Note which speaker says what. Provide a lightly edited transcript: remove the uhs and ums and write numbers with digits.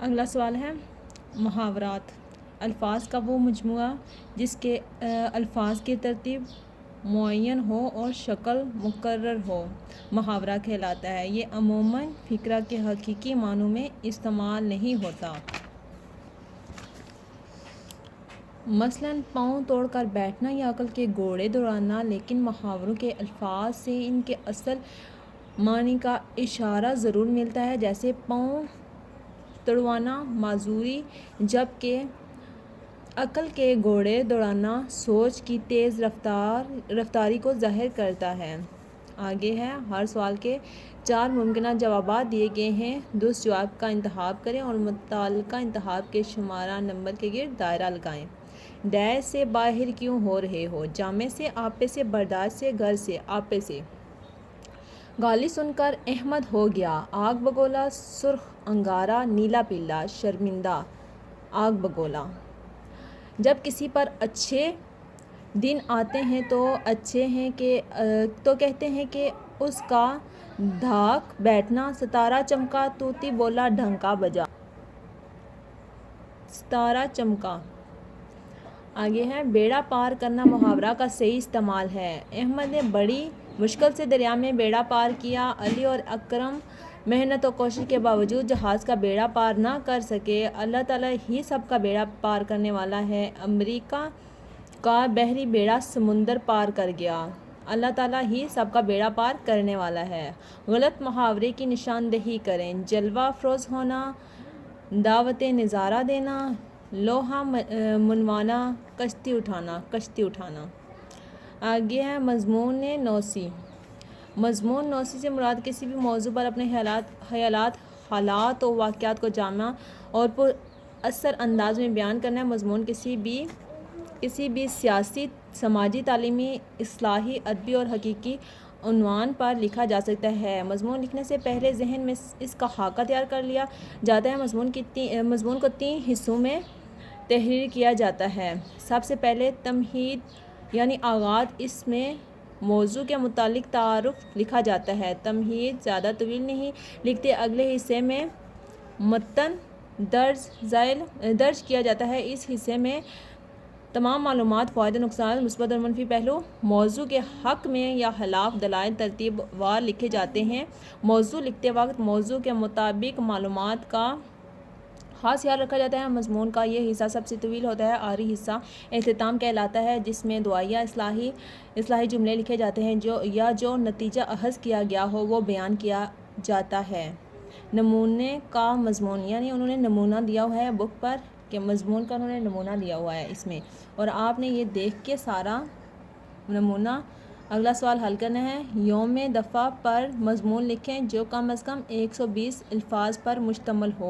Speaker 1: اگلا سوال ہے محاورات۔ الفاظ کا وہ مجموعہ جس کے الفاظ کی ترتیب معین ہو اور شکل مقرر ہو محاورہ کہلاتا ہے۔ یہ عموماً فقرہ کے حقیقی معنوں میں استعمال نہیں ہوتا۔ مثلاً پاؤں توڑ کر بیٹھنا یا عقل کے گھوڑے دوڑانا، لیکن محاوروں کے الفاظ سے ان کے اصل معنی کا اشارہ ضرور ملتا ہے، جیسے پاؤں توڑوانا معذوری، جبکہ عقل کے گھوڑے دوڑانا سوچ کی تیز رفتاری کو ظاہر کرتا ہے۔ آگے ہے، ہر سوال کے 4 ممکنہ جوابات دیے گئے ہیں۔ درست جواب کا انتخاب کریں اور متعلقہ انتخاب کے شمارہ نمبر کے گرد دائرہ لگائیں۔ ڈیش سے باہر کیوں ہو رہے ہو؟ جامے سے، آپے سے، برداشت سے، گھر سے۔ آپے سے۔ گالی سن کر احمد ہو گیا آگ بگولا، سرخ انگارہ، نیلا پیلا، شرمندہ، آگ بگولا۔ جب کسی پر اچھے دن آتے ہیں تو کہتے ہیں کہ اس کا دھاک بیٹھنا، ستارہ چمکا، طوطی بولا، ڈنکا بجا۔ ستارہ چمکا۔ آگے ہے، بیڑا پار کرنا محاورہ کا صحیح استعمال ہے۔ احمد نے بڑی مشکل سے دریا میں بیڑا پار کیا۔ علی اور اکرم محنت و کوشش کے باوجود جہاز کا بیڑا پار نہ کر سکے۔ اللہ تعالیٰ ہی سب کا بیڑا پار کرنے والا ہے۔ امریکہ کا بحری بیڑا سمندر پار کر گیا۔ اللہ تعالیٰ ہی سب کا بیڑا پار کرنے والا ہے۔ غلط محاورے کی نشاندہی کریں۔ جلوہ افروز ہونا، دعوت نظارہ دینا، لوحہ منوانا، کشتی اٹھانا۔ آگے ہے، مضمون نویسی۔ مضمون نویسی سے مراد کسی بھی موضوع پر اپنے خیالات، حالات و واقعات کو جامع اور پر اثر انداز میں بیان کرنا ہے۔ مضمون کسی بھی سیاسی، سماجی، تعلیمی، اصلاحی، ادبی اور حقیقی عنوان پر لکھا جا سکتا ہے۔ مضمون لکھنے سے پہلے ذہن میں اس کا خاکہ تیار کر لیا جاتا ہے۔ مضمون کو 3 حصوں میں تحریر کیا جاتا ہے۔ سب سے پہلے تمہید یعنی آغاز، اس میں موضوع کے متعلق تعارف لکھا جاتا ہے۔ تمہید زیادہ طویل نہیں لکھتے۔ اگلے حصے میں متن درج کیا جاتا ہے۔ اس حصے میں تمام معلومات، فوائد و نقصانات، مثبت اور منفی پہلو موضوع کے حق میں یا خلاف دلائل ترتیب وار لکھے جاتے ہیں۔ موضوع لکھتے وقت موضوع کے مطابق معلومات کا خاص خیال رکھا جاتا ہے۔ مضمون کا یہ حصہ سب سے طویل ہوتا ہے۔ آخری حصہ اختتام کہلاتا ہے، جس میں دعائیہ اصلاحی جملے لکھے جاتے ہیں جو نتیجہ اخذ کیا گیا ہو وہ بیان کیا جاتا ہے۔ نمونے کا مضمون، یعنی انہوں نے نمونہ دیا ہوا ہے بک پر کہ مضمون کا انہوں نے نمونہ دیا ہوا ہے اس میں، اور آپ نے یہ دیکھ کے سارا نمونہ اگلا سوال حل کرنا ہے۔ یوم دفاع پر مضمون لکھیں جو کم از کم 120 الفاظ پر مشتمل ہو۔